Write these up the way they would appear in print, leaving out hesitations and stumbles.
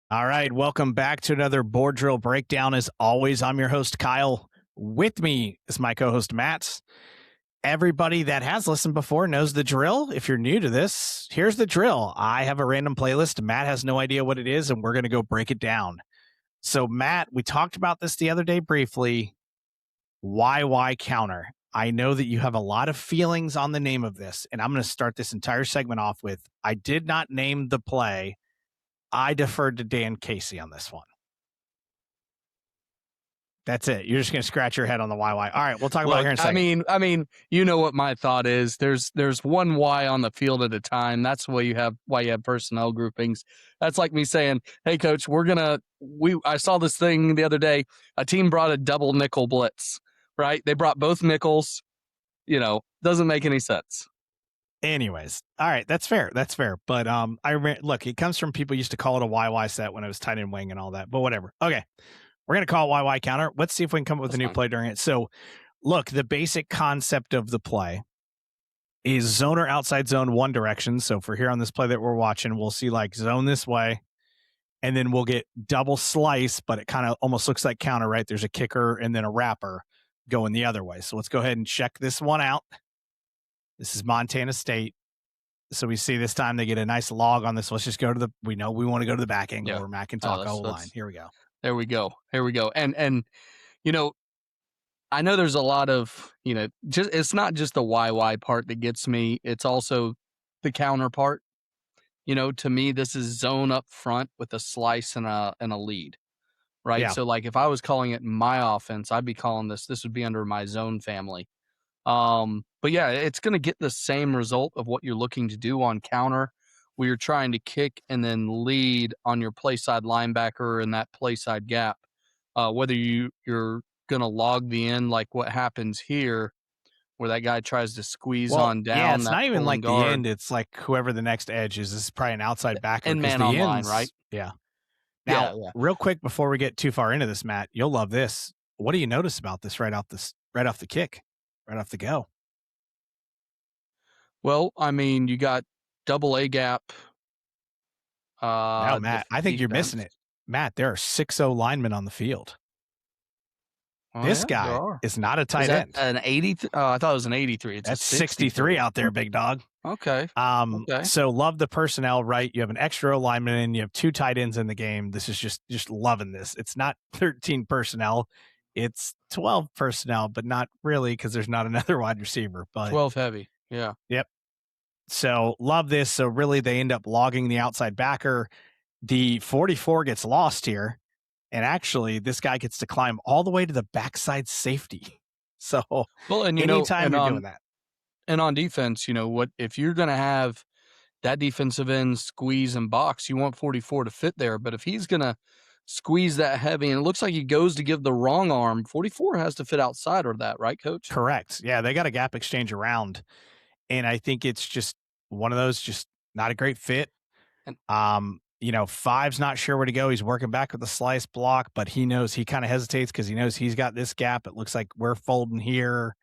All right, welcome back to another board drill breakdown. As always, I'm your host, Kyle. With me is my co-host, Matt. Everybody that has listened before knows the drill. If you're new to this, here's the drill. I have a random playlist. Matt has no idea what it is, and we're going to go break it down. So, Matt, we talked about this the other day briefly. Why counter? I know that you have a lot of feelings on the name of this, and I'm going to start this entire segment off with, I did not name the play. I deferred to Dan Casey on this one. That's it. You're just going to scratch your head on the YY. All right, we'll talk about it here in a second. I mean, you know what my thought is. There's one Y on the field at a time. That's why you have personnel groupings. That's like me saying, "Hey, coach, I saw this thing the other day. A team brought a double nickel blitz. Right? They brought both nickels. Doesn't make any sense." Anyways, all right, that's fair. That's fair. But look, it comes from people used to call it a YY set when it was tight end wing and all that. But whatever. Okay, we're gonna call it YY counter. Let's see if we can come up with a new play during it. So, look, the basic concept of the play is zone or outside zone one direction. So for here on this play that we're watching, we'll see like zone this way, and then we'll get double slice, but it kind of almost looks like counter, right? There's a kicker and then a wrapper going the other way. So let's go ahead and check this one out. This is Montana State. So we see this time they get a nice log on this. Let's just go to we want to go to the back angle where Matt can talk O-line. Here we go. There we go. And I know there's a lot of, it's not just the YY part that gets me. It's also the counter part. To me, this is zone up front with a slice and a lead, right? Yeah. So like if I was calling it my offense, I'd be calling this would be under my zone family. But yeah, it's going to get the same result of what you're looking to do on counter, where you're trying to kick and then lead on your play side linebacker in that play side gap. Whether you're going to log the end like what happens here, where that guy tries to squeeze on down. Yeah, it's not even like guard. the end. It's like whoever the next edge is. This is probably an outside backer. And man on line, right? Yeah. Now, real quick before we get too far into this, Matt, you'll love this. What do you notice about this right off the kick, right off the go? Well, I mean, you got double A gap. Now, Matt, I think you're missing it. Matt, there are 6-0 linemen on the field. This guy is not a tight end. An 80? I thought it was an 83. It's That's 63 out there, big dog. Okay. So love the personnel, right? You have an extra lineman and you have 2 tight ends in the game. This is just loving this. It's not 13 personnel. It's 12 personnel, but not really because there's not another wide receiver. But 12 heavy. Yeah. Yep. So love this. So really they end up logging the outside backer. The 44 gets lost here. And actually, this guy gets to climb all the way to the backside safety. So, and anytime you're doing that. And on defense, what if you're going to have that defensive end squeeze and box, you want 44 to fit there. But if he's going to squeeze that heavy and it looks like he goes to give the wrong arm, 44 has to fit outside of that, right, coach? Correct. Yeah, they got a gap exchange around. And I think it's just one of those, just not a great fit. And, 5's not sure where to go. He's working back with the slice block, but he knows he kind of hesitates because he knows he's got this gap. It looks like we're folding here.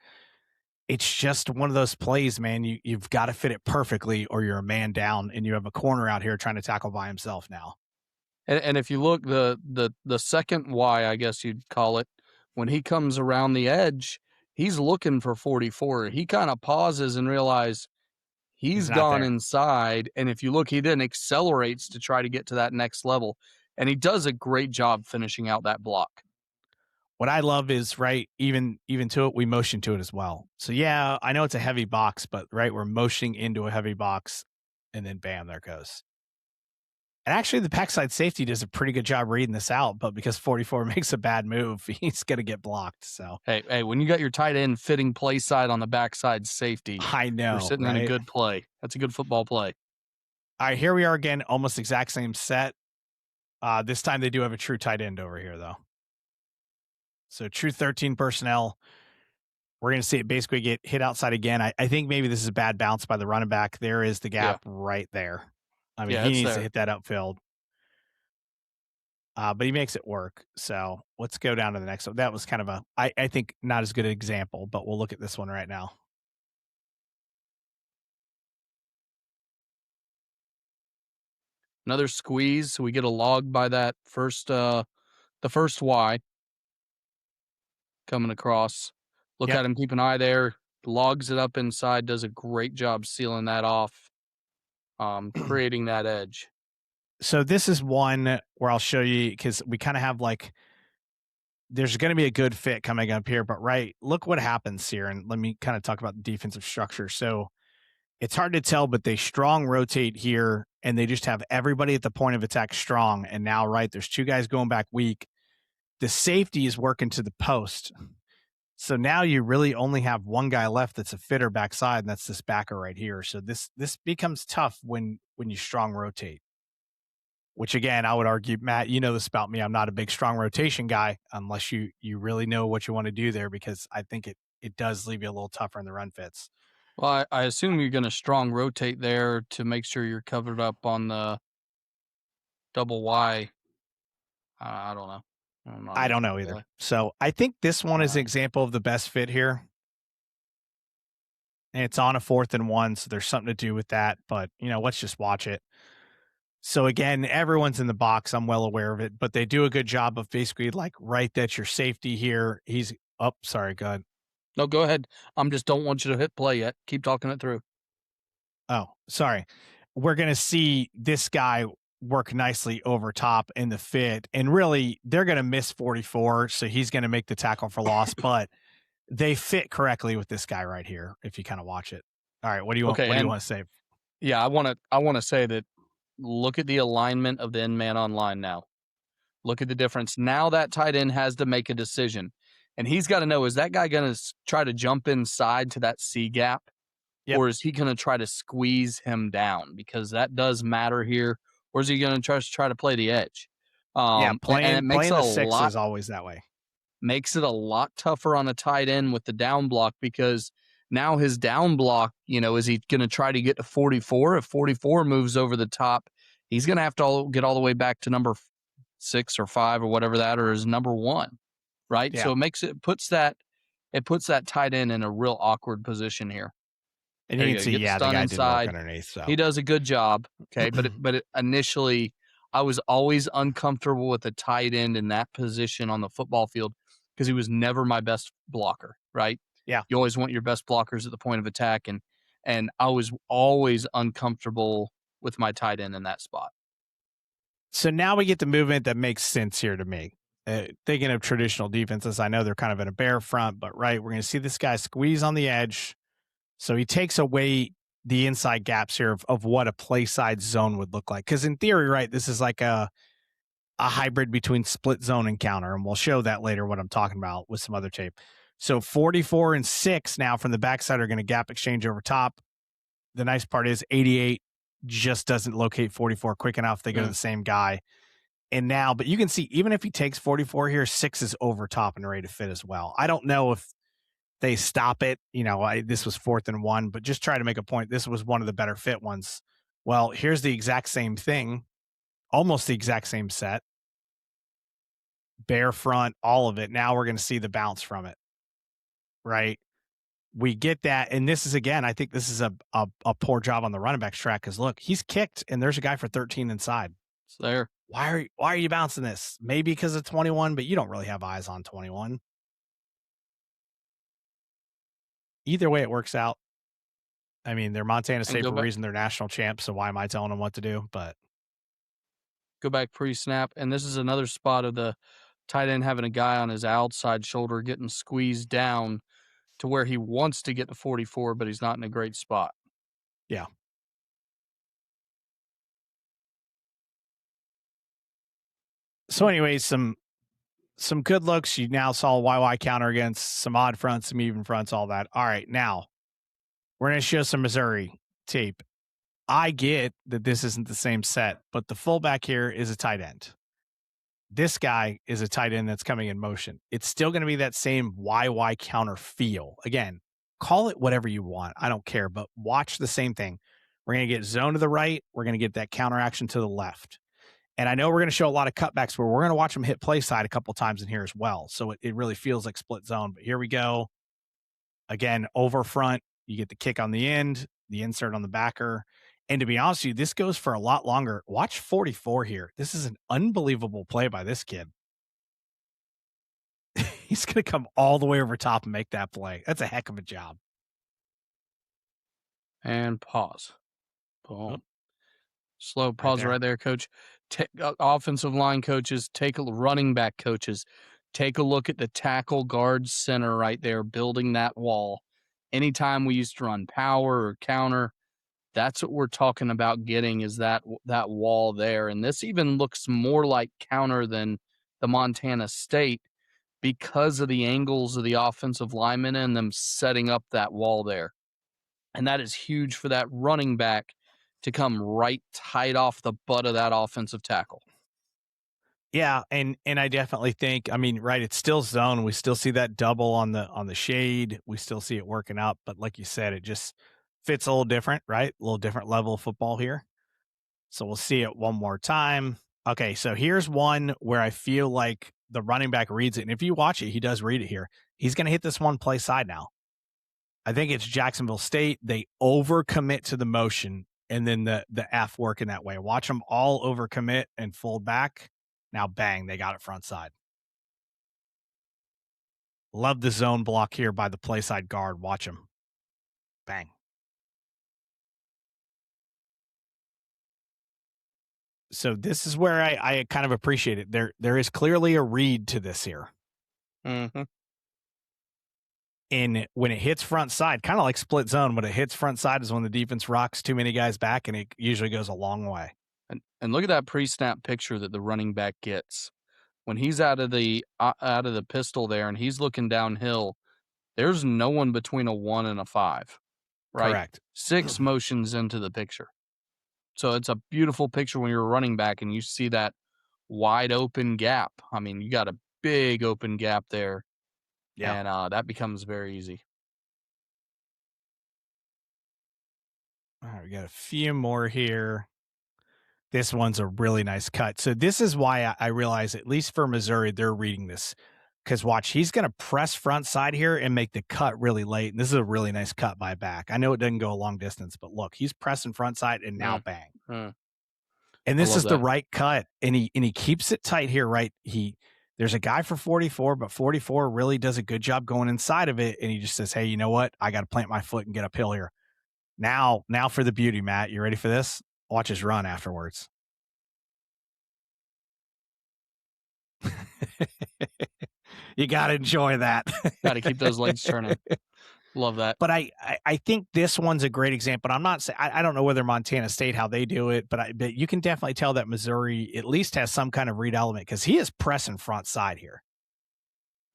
It's just one of those plays, man. You've got to fit it perfectly or you're a man down and you have a corner out here trying to tackle by himself now. And if you look, the second Y, I guess you'd call it, when he comes around the edge, he's looking for 44. He kind of pauses and realizes he's gone there inside. And if you look, he then accelerates to try to get to that next level. And he does a great job finishing out that block. What I love is, right, even to it, we motion to it as well. So, yeah, I know it's a heavy box, but, right, we're motioning into a heavy box, and then bam, there it goes. And actually, the backside safety does a pretty good job reading this out, but because 44 makes a bad move, he's going to get blocked. So, hey, when you got your tight end fitting play side on the backside safety, I know, you're sitting in a good play. That's a good football play. All right, here we are again, almost exact same set. This time they do have a true tight end over here, though. So true 13 personnel. We're going to see it basically get hit outside again. I think maybe this is a bad bounce by the running back. There is the gap right there. I mean, he needs to hit that upfield. But he makes it work. So let's go down to the next one. That was kind of I think not as good an example, but we'll look at this one right now. Another squeeze. So we get a log by that the first Y coming across. Look Yep. at him, keep an eye there. Logs it up inside, does a great job sealing that off, creating that edge. So this is one where I'll show you because we kind of have like there's going to be a good fit coming up here, but right, look what happens here, and let me kind of talk about the defensive structure. So it's hard to tell, but they strong rotate here, and they just have everybody at the point of attack strong. And now, right, there's two guys going back weak. The safety is working to the post. So now you really only have one guy left that's a fitter backside, and that's this backer right here. So this becomes tough when you strong rotate. Which again, I would argue, Matt, you know this about me. I'm not a big strong rotation guy unless you really know what you want to do there, because I think it does leave you a little tougher in the run fits. Well, I assume you're going to strong rotate there to make sure you're covered up on the double Y. I don't know. I'm not I an don't know NFL either. guy. So I think this one is an example of the best fit here. And it's on a 4th and 1, so there's something to do with that. But let's just watch it. So again, everyone's in the box. I'm well aware of it, but they do a good job of basically like right that's your safety here. He's up. Oh, sorry, go ahead. No, go ahead. Just don't want you to hit play yet. Keep talking it through. Oh, sorry. We're gonna see this guy work nicely over top in the fit, and really they're gonna miss 44, so he's gonna make the tackle for loss, but they fit correctly with this guy right here. If you kind of watch it. All right, what do you want? Okay, What do you and want to say? yeah, I want to say that look at the alignment of the end man on line now. Look at the difference. Now that tight end has to make a decision. And he's got to know, is that guy going to try to jump inside to that C gap? Yep. Or is he going to try to squeeze him down? Because that does matter here. Or is he going to try to play the edge? Yeah, And it makes playing it the a 6 lot is always that way. makes it a lot tougher on a tight end with the down block, because now his down block, is he going to try to get to 44? If 44 moves over the top, he's going to have to get all the way back to number 6 or 5 or whatever that, or is number 1, right? Yeah. So it puts that tight end in a real awkward position here. And There you you can go. see, Get the yeah, the stun guy did work inside. underneath. So He does a good job. Okay. But initially, I was always uncomfortable with a tight end in that position on the football field because he was never my best blocker, right? yeah. You always want your best blockers at the point of attack. And I was always uncomfortable with my tight end in that spot. So now we get the movement that makes sense here to me. Thinking of traditional defenses, I know they're kind of in a bear front, but right, we're going to see this guy squeeze on the edge. So he takes away the inside gaps here of what a play side zone would look like. Because in theory, right, this is like a hybrid between split zone and counter. And we'll show that later what I'm talking about with some other tape. So 44 and 6 now from the backside are going to gap exchange over top. The nice part is 88 just doesn't locate 44 quick enough. They go to the same guy. And now, but you can see, even if he takes 44 here, 6 is over top and ready to fit as well. I don't know if they stop it. This was 4th and 1, but just try to make a point. This was one of the better fit ones. Well, here's the exact same thing, almost the exact same set. Bare front, all of it. Now we're going to see the bounce from it, right? We get that. And this is, again, I think this is a poor job on the running back's track because, look, he's kicked, and there's a guy for 13 inside. It's there. Why are you bouncing this? Maybe because of 21, but you don't really have eyes on 21. Either way, it works out. I mean, they're Montana State for a reason. They're national champs, so why am I telling them what to do? But go back pre-snap, and this is another spot of the tight end having a guy on his outside shoulder getting squeezed down to where he wants to get to 44, but he's not in a great spot. Yeah. So anyways, some good looks. You now saw a YY counter against some odd fronts, some even fronts, all that. All right, now we're going to show some Missouri tape. I get that this isn't the same set, but the fullback here is a tight end. This guy is a tight end that's coming in motion. It's still going to be that same YY counter feel. Again, call it whatever you want. I don't care, but watch the same thing. We're going to get zone to the right. We're going to get that counter action to the left. And I know we're going to show a lot of cutbacks where we're going to watch them hit play side a couple times in here as well. So it really feels like split zone. But here we go. Again, over front, you get the kick on the end, the insert on the backer. And to be honest with you, this goes for a lot longer. Watch 44 here. This is an unbelievable play by this kid. He's going to come all the way over top and make that play. That's a heck of a job. And pause. Boom. Oh. Slow pause right there, coach. Offensive line coaches, running back coaches, take a look at the tackle guard center right there, building that wall. Anytime we used to run power or counter, that's what we're talking about getting is that wall there. And this even looks more like counter than the Montana State because of the angles of the offensive linemen and them setting up that wall there. And that is huge for that running back to come right tight off the butt of that offensive tackle. Yeah, and I definitely think, I mean, right, it's still zone. We still see that double on the shade. We still see it working out, but like you said, it just fits a little different, right? A little different level of football here. So we'll see it one more time. Okay, so here's one where I feel like the running back reads it. And if you watch it, he does read it here. He's going to hit this one play side now. I think it's Jacksonville State. They overcommit to the motion, and then the F working that way. Watch them all overcommit and fold back. Now, bang, they got it front side. Love the zone block here by the play side guard. Watch him. Bang. So this is where I kind of appreciate it. There is clearly a read to this here. Mm-hmm. And when it hits front side, kind of like split zone, when it hits front side is when the defense rocks too many guys back, and it usually goes a long way. And look at that pre-snap picture that the running back gets. When he's out of the pistol there and he's looking downhill, there's no one between a 1 and a 5, right? Correct. 6 motions into the picture. So it's a beautiful picture when you're a running back and you see that wide open gap. I mean, you got a big open gap there. Yeah. And that becomes very easy. All right, we got a few more here. This one's a really nice cut. So this is why I realize, at least for Missouri, they're reading this. Because watch, he's going to press front side here and make the cut really late. And this is a really nice cut by back. I know it doesn't go a long distance, but look, he's pressing front side and now bang. And this is the right cut. And he keeps it tight here, right? There's a guy for 44, but 44 really does a good job going inside of it. And he just says, hey, you know what? I got to plant my foot and get uphill here. Now for the beauty, Matt. You ready for this? Watch his run afterwards. You got to enjoy that. Got to keep those legs turning. Love that. But I think this one's a great example. I'm not saying, I don't know whether Montana State, how they do it, but you can definitely tell that Missouri at least has some kind of read element because he is pressing front side here.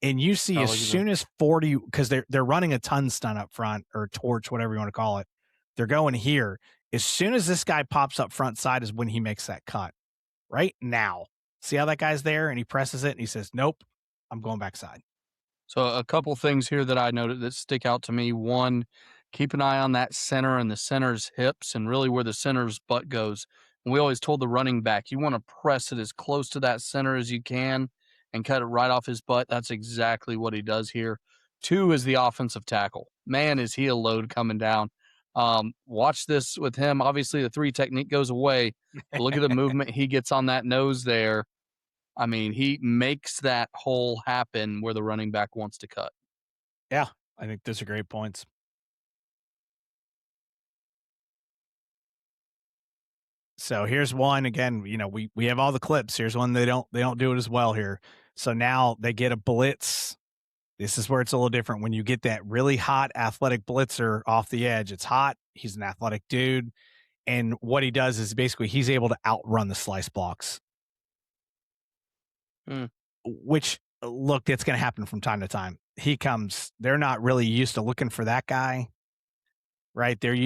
And you see as soon as 40, because they're running a ton stun up front or torch, whatever you want to call it. They're going here. As soon as this guy pops up front side is when he makes that cut. Right now. See how that guy's there and he presses it and he says, nope, I'm going backside. So a couple things here that I noted that stick out to me. One, keep an eye on that center and the center's hips and really where the center's butt goes. And we always told the running back, you want to press it as close to that center as you can and cut it right off his butt. That's exactly what he does here. 2 is the offensive tackle. Man, is he a load coming down. Watch this with him. Obviously, the 3 technique goes away. Look at the movement he gets on that nose there. I mean, he makes that hole happen where the running back wants to cut. Yeah, I think those are great points. So here's one again. You know, we have all the clips. Here's one they don't do it as well here. So now they get a blitz. This is where it's a little different. When you get that really hot athletic blitzer off the edge, it's hot. He's an athletic dude. And what he does is basically he's able to outrun the slice blocks. Which, look, that's going to happen from time to time. They're not really used to looking for that guy. Right? They're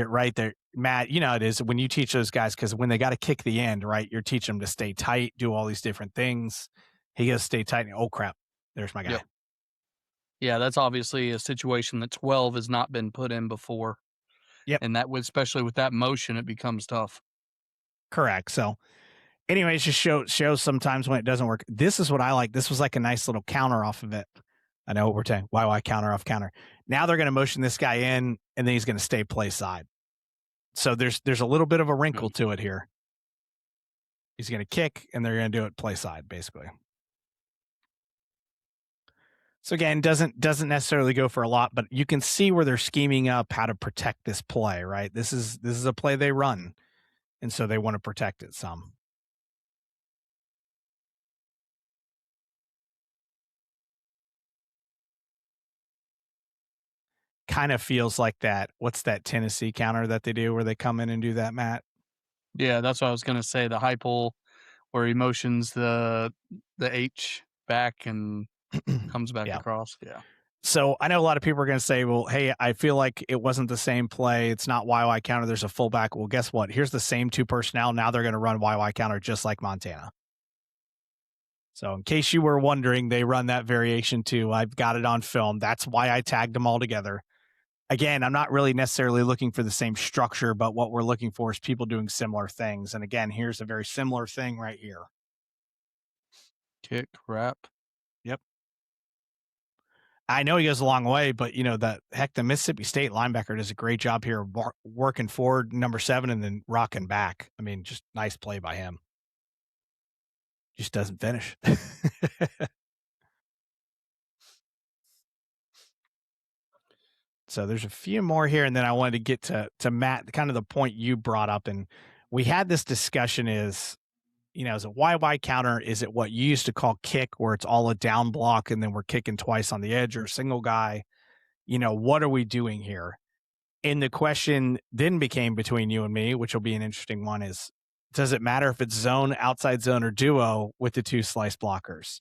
right there. Matt, you know it is when you teach those guys, because when they got to kick the end, right, you're teaching them to stay tight, do all these different things. He goes stay tight. And, oh, crap. There's my guy. Yep. Yeah, that's obviously a situation that 12 has not been put in before. Yep. And that, especially with that motion, it becomes tough. Correct. So, anyways, just shows sometimes when it doesn't work. This is what I like. This was like a nice little counter off of it. I know what we're saying. Why counter off counter? Now they're going to motion this guy in, and then he's going to stay play side. So there's a little bit of a wrinkle to it here. He's going to kick, and they're going to do it play side, basically. So again, doesn't necessarily go for a lot, but you can see where they're scheming up how to protect this play, right? This is a play they run, and so they want to protect it some. Kind of feels like that. What's that Tennessee counter that they do where they come in and do that, Matt? Yeah, that's what I was gonna say. The high pull where he motions the H back and comes back Yeah. across. Yeah. So I know a lot of people are going to say, well, hey, I feel like it wasn't the same play. It's not YY counter. There's a fullback. Well, guess what? Here's the same two personnel. Now they're going to run YY counter just like Montana. So in case you were wondering, they run that variation too. I've got it on film. That's why I tagged them all together. Again, I'm not really necessarily looking for the same structure, but what we're looking for is people doing similar things. And again, here's a very similar thing right here. Kick, wrap. Yep. I know he goes a long way, but the Mississippi State linebacker does a great job here working forward, number 7, and then rocking back. I mean, just nice play by him. Just doesn't finish. So there's a few more here, and then I wanted to get to Matt, kind of the point you brought up, and we had this discussion is, as a YY counter, is it what you used to call kick, where it's all a down block and then we're kicking twice on the edge or a single guy? What are we doing here? And the question then became between you and me, which will be an interesting one, is does it matter if it's zone, outside zone, or duo with the 2 slice blockers?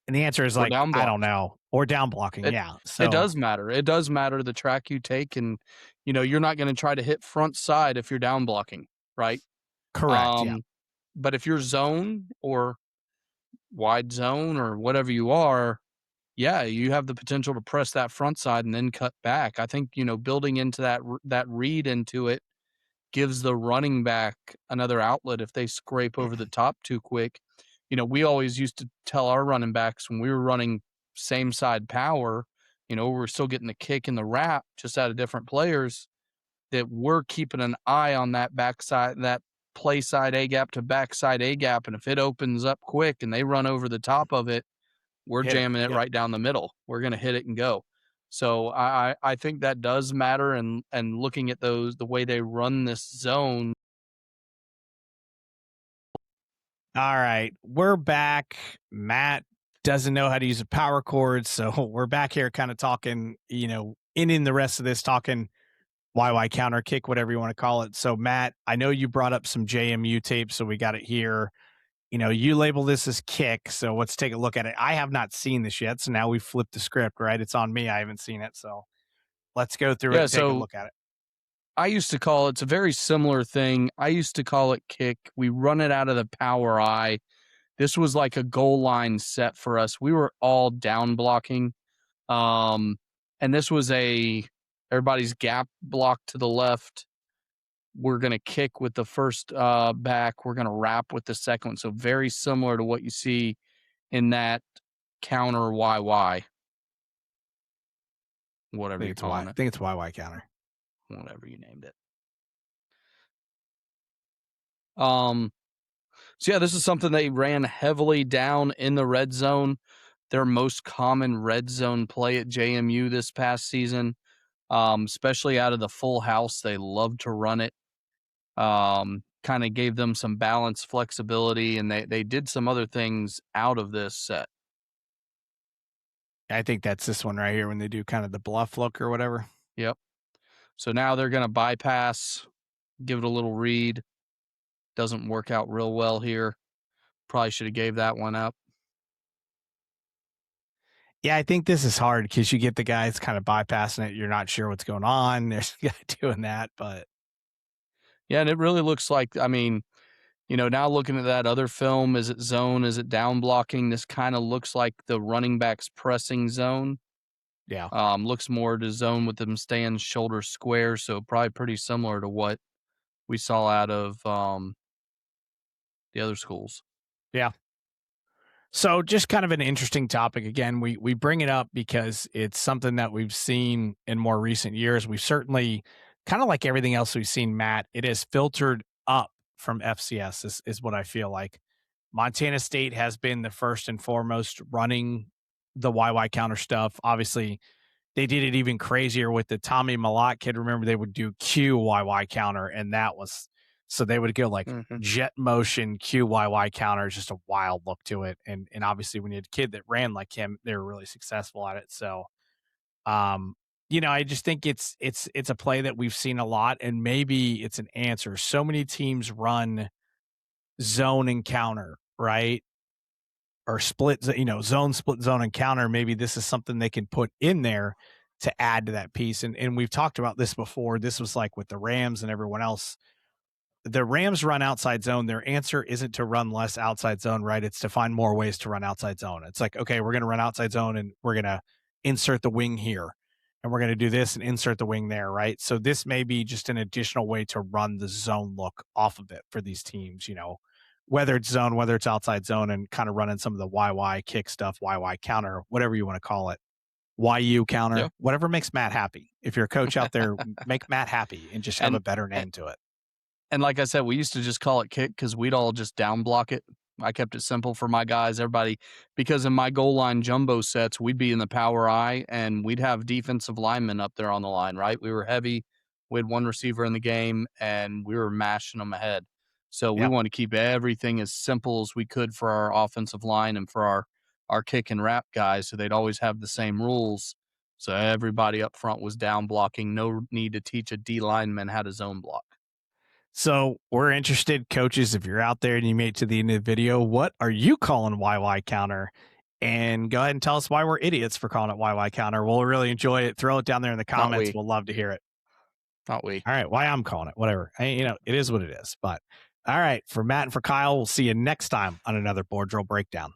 And the answer is Or like, down I block. don't know. Or down blocking, yeah. So It does matter. It does matter the track you take, and you're not going to try to hit front side if you're down blocking, right? correct, yeah. But if you're zone or wide zone or whatever you are, yeah, you have the potential to press that front side and then cut back. I think building into that read into it gives the running back another outlet if they scrape over the top too quick. We always used to tell our running backs when we were running same side power, we're still getting the kick and the wrap just out of different players, that we're keeping an eye on that backside, that play side A gap to backside A gap. And if it opens up quick and they run over the top of it, we're jamming it Yep. right down the middle. We're going to hit it and go. So I think that does matter, and looking at the way they run this zone. All right, we're back. Matt doesn't know how to use a power cord, so we're back here kind of talking, in the rest of this talking YY counter kick, whatever you want to call it. So Matt, I know you brought up some JMU tape, so we got it here. You label this as kick, so let's take a look at it. I have not seen this yet, so now we flipped the script, right? It's on me. I haven't seen it, so let's go through it and take a look at it. I used to call it's a very similar thing. I used to call it kick. We run it out of the power eye. This was like a goal line set for us. We were all down blocking. And this was everybody's gap block to the left. We're going to kick with the first back. We're going to wrap with the second one. So very similar to what you see in that counter YY. Whatever you're calling it. I think it's YY counter. Whatever you named it. So yeah, this is something they ran heavily down in the red zone. Their most common red zone play at JMU this past season, especially out of the full house. They love to run it. Kind of gave them some balance, flexibility, and they did some other things out of this set. I think that's this one right here when they do kind of the bluff look or whatever. Yep. So now they're going to bypass, give it a little read. Doesn't work out real well here. Probably should have gave that one up. Yeah, I think this is hard because you get the guys kind of bypassing it. You're not sure what's going on. There's a guy doing that, but yeah, and it really looks like, now looking at that other film, is it zone? Is it down blocking? This kind of looks like the running back's pressing zone. yeah. Looks more to zone with them staying shoulder square. So probably pretty similar to what we saw out of the other schools. Yeah. So just kind of an interesting topic. Again, we bring it up because it's something that we've seen in more recent years. We've certainly kind of like everything else we've seen, Matt, it has filtered up from FCS is what I feel like. Montana State has been the first and foremost running the YY counter stuff. Obviously, they did it even crazier with the Tommy Malott kid. Remember, they would do QYY counter, and that was so they would go like Mhm. jet motion QYY counter, just a wild look to it. And obviously, when you had a kid that ran like him, they were really successful at it. So, um, I just think it's a play that we've seen a lot, and maybe it's an answer. So many teams run zone and counter, right? Or zone, split zone and counter. Maybe this is something they can put in there to add to that piece. And we've talked about this before. This was like with the Rams and everyone else. The Rams run outside zone. Their answer isn't to run less outside zone, right? It's to find more ways to run outside zone. It's like, okay, we're going to run outside zone and we're going to insert the wing here. And we're going to do this and insert the wing there, right? So this may be just an additional way to run the zone look off of it for these teams, whether it's zone, whether it's outside zone, and kind of running some of the YY kick stuff, YY counter, whatever you want to call it, YU counter, Yeah. whatever makes Matt happy. If you're a coach out there, make Matt happy and just have And a better name to it. And like I said, we used to just call it kick because we'd all just down block it. I kept it simple for my guys, everybody, because in my goal line jumbo sets, we'd be in the power I and we'd have defensive linemen up there on the line, right? We were heavy. We had one receiver in the game and we were mashing them ahead. So we Yep. want to keep everything as simple as we could for our offensive line and for our kick and wrap guys. So they'd always have the same rules. So everybody up front was down blocking. No need to teach a D lineman how to zone block. So we're interested, coaches, if you're out there and you made it to the end of the video, what are you calling YY counter? And go ahead and tell us why we're idiots for calling it YY counter. We'll really enjoy it. Throw it down there in the Not comments. we. We'll love to hear it. Not we. All right. Why I'm calling it, whatever. It is what it is. But all right. For Matt and for Kyle, we'll see you next time on another board drill breakdown.